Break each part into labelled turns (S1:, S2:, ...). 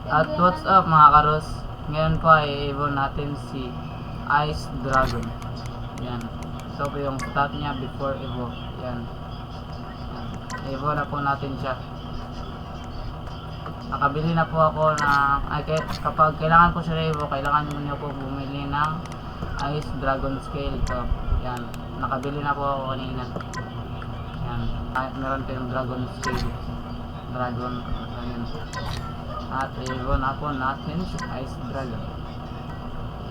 S1: At what's up mga karos? Ngayon po ay i-evo natin si Ice Dragon. Yan. So po yung stat niya before evo. Yan. Yan. Evo na po natin siya. Nakabili na po ako kapag kailangan ko siya evo, kailangan niyo po bumili ng Ice Dragon Scale. So, yan. Nakabili na po ako kanina. Yan. Meron tayong Dragon Scale. Dragon. Ayan. At evo na po natin si Ice Dragon.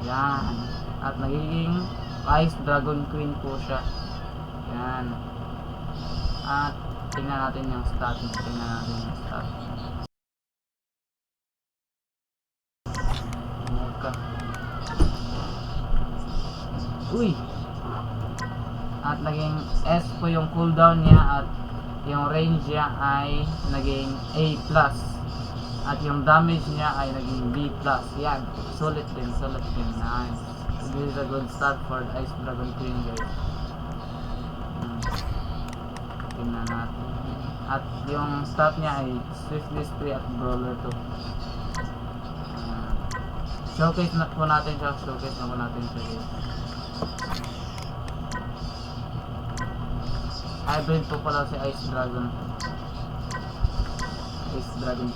S1: Yan. At nagiging Ice Dragon Queen po siya. Yan. At tingnan natin yung stat. Uy! At naging S po yung cooldown niya at yung range niya ay naging A+. At yung damage niya ay naging B+. Yan. Sulit din. Nice. This is a good start for Ice Dragon Queen, guys. Tingnan natin. At yung stat niya ay Swiftness 3 at Brawler 2. Showcase na po natin siya. Guys. Hybrid po pala si Ice Dragon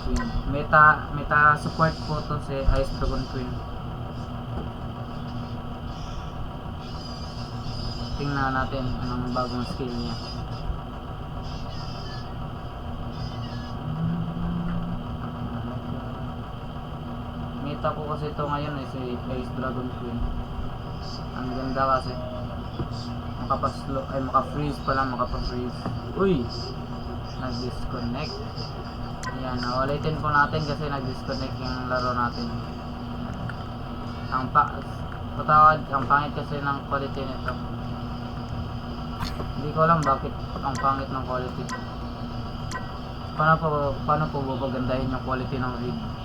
S1: Queen. Meta support po to si Ice Dragon Queen. Tingnan natin anong bagong skill niya. Meta po kasi ito ngayon si Ice Dragon Queen. Ang ganda kasi maka-freeze pala. Uy! Nag-disconnect. Ayan, ulitin po natin kasi nag-disconnect yung laro natin. Ang pangit kasi ng quality nito. Hindi ko alam bakit ang pangit ng quality. Paano po babagandahin yung quality ng video?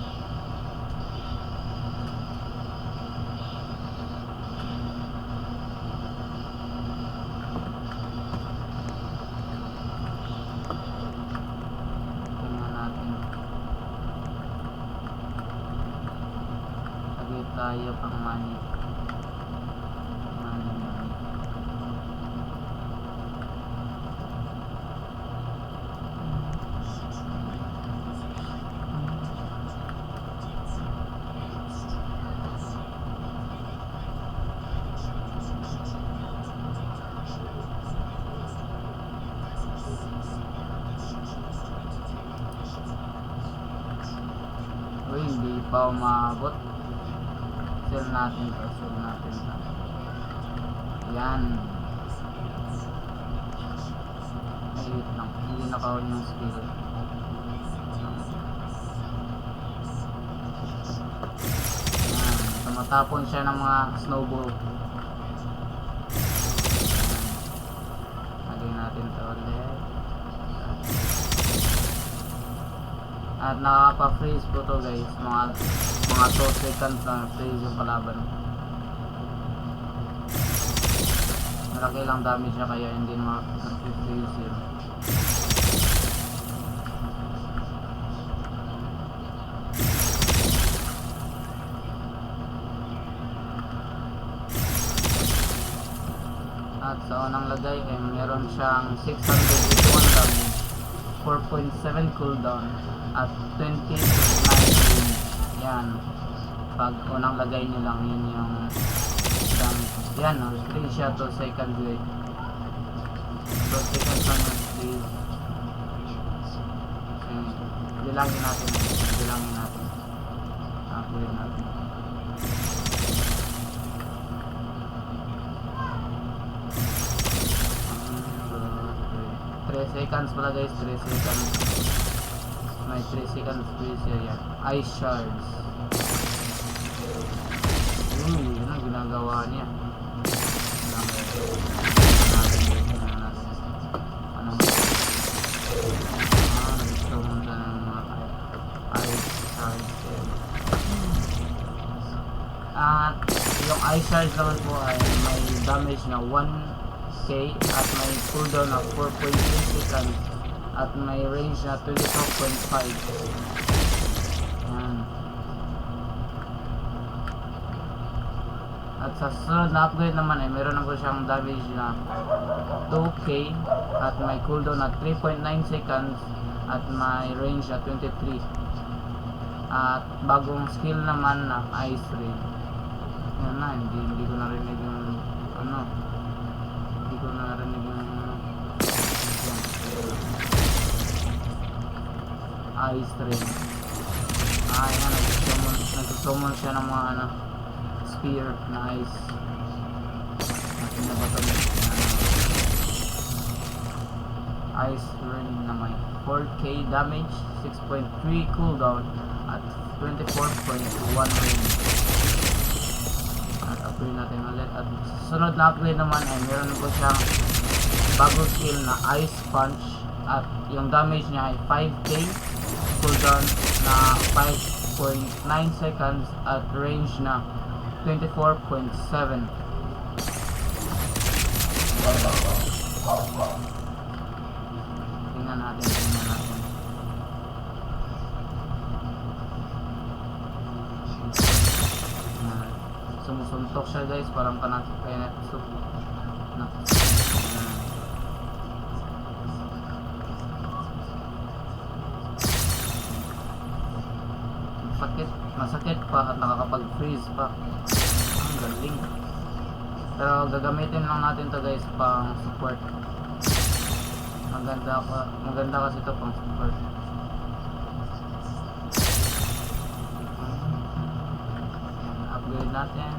S1: Tayo pang money. Uy, hindi pa umabot. Sell natin to. Yan. Ay, wait lang. Hindi naka-on yung skill. Yan. Tumatapon siya ng mga snowball. Lagay natin to ulit. At nakaka-freeze po to, guys. Mga 2 seconds lang freeze yung kalaban. Malaki lang damage niya kaya hindi na ma-freeze yun. At sa unang lagay ay meron siyang 681 damage, 4.7 cooldown at 20 to 9 yan. Pag unang lagay nyo lang yun yung damage. Yan, no? 3 siya to second wave. So, second lang yung 3. Bilangin natin. Bilangin natin. 3 seconds pala, guys. 3 seconds. May 3 seconds freeze yan. Ice shards. Uy, yun ang ginagawa niya. Nag-show mo na ng mga ice shards. At yung ice shards naman po ay may damage na 1k at may cooldown na 4.3 seconds at may range na 22.5. Yan. At sa susunod na upgrade naman ay meron na po siyang damage na 2k at may cooldown na 3.9 seconds at may range na 23. At bagong skill naman na Ice Rain. Yan na, hindi ko narinig yung ano. Hindi ko narinig yung Ice Rain. Yan, nagsusummon siya ng mga ano, spear na ice. At pinabato niya Ice Rain na may 4k damage, 6.3 cooldown at 24.1 range. At upgrade natin ulit. At sunod na upgrade naman ay meron po siyang bagong skill na Ice Punch. At yung damage niya ay 5k, cooldown na 5.9 seconds at range na 24.7. Tingnan natin. Sumusuntok siya guys, parang Penetsu. Masakit pa at nakakapag-freeze pa. Ang galing. Pero gagamitin lang natin to guys pang support. Maganda kasi ito pang support. Upgrade natin.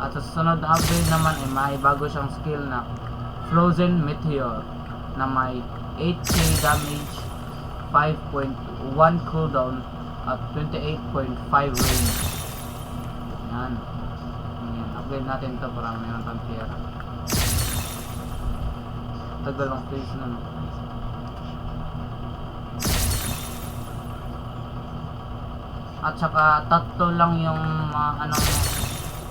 S1: At sa susunod na upgrade naman ay may bago siyang skill na Frozen Meteor na may 8k damage, 5.1 cooldown at 28.5 range. Yan. Upgrade natin ito para mayroon pang tier. Tagal ang face nun. At saka tatlo lang yung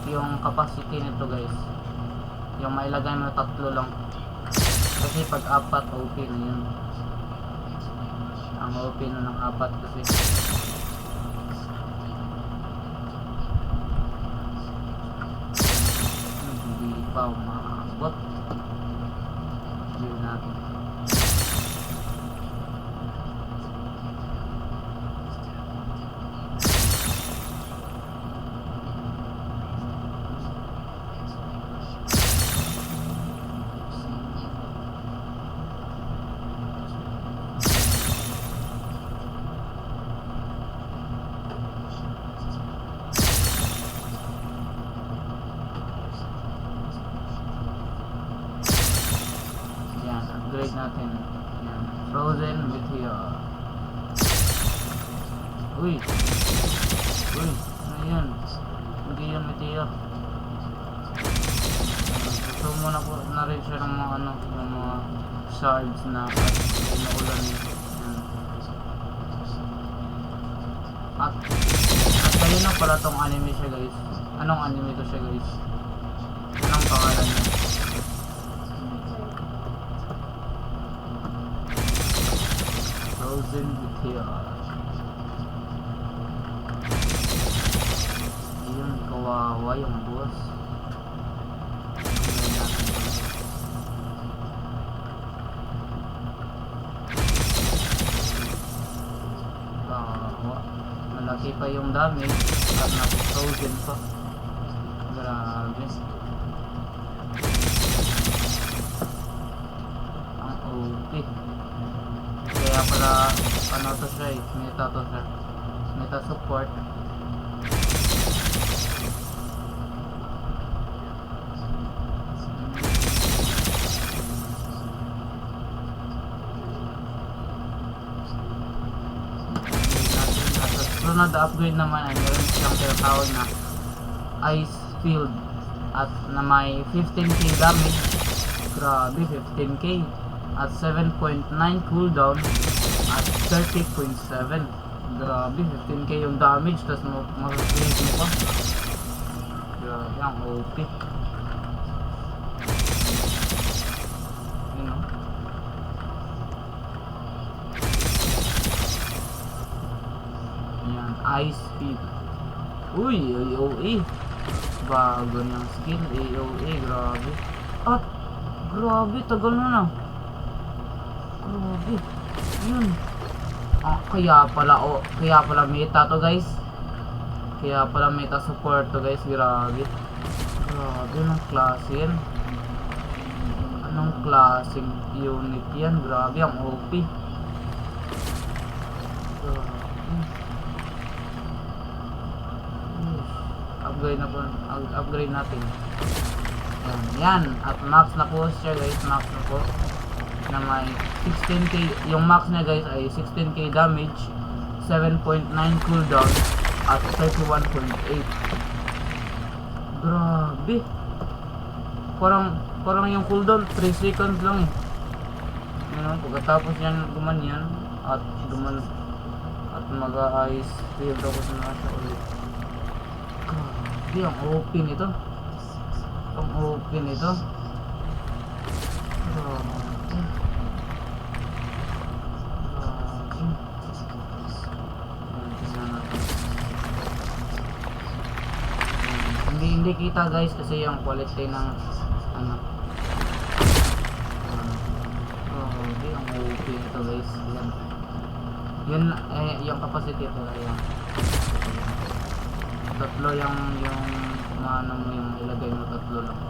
S1: yung capacity nito guys. Yung mailagay mo tatlo lang. Kasi pag apat OP na yun. Ang OP na ng apat kasi. Hindi pa umabot. Hindi natin. Upgrade natin. Yan. Frozen Meteor. Uy! Ano yan? Hindi yung Meteor. Gusto mo na rin siya ng mga yung mga shards na pinaulan niya. At kayo na pala tong anime siya guys. Anong anime to siya guys? Anong pangalan niya? Frozen Meteor. Ayun, kawawa yung boss. Kawawa. Malaki pa yung damage at naka-frozen pa. Grabe. Ang OP. Kaya pala to siya eh, meta support. Sunod na upgrade naman ay meron siyang tinatawag na Ice Field at na may 15k damage. Grabe, 15k at 7.9 cooldown at 30.7. Grabe, 15k yung damage tapos mag-freeze mo pa. Grabe, ang OP. Yun o. Ayan, Ice Speed. Uy, OE. Bago niyang skill, AOA, grabe. At, grabe, tagal na. Grabe. Yun. Kaya pala meta to guys. Kaya pala meta support to guys, grabe. Grabe, anong klase yan? Anong klaseng unit yan? Grabe, ang OP. Grabe. Upgrade natin. Yan. At max na po siya guys. Max na po. Na may 16k. Yung max niya guys ay 16k damage, 7.9 cooldown, at 31.8. Grabe. Parang yung cooldown 3 seconds lang eh. Yun, pagkatapos yan gumanyan at mag-ice field tapos na siya ulit. Grabe, ang OP nito. Ang OP nito. Grabe. Hindi kita guys kasi yung quality ng ano. Hindi ang OP nito guys. Yan yung capacity ko yan. Tatlo yung ano mo yung ilagay mo, tatlo lang.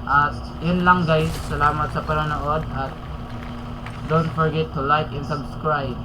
S1: At yun lang guys. Salamat sa panonood at don't forget to like and subscribe.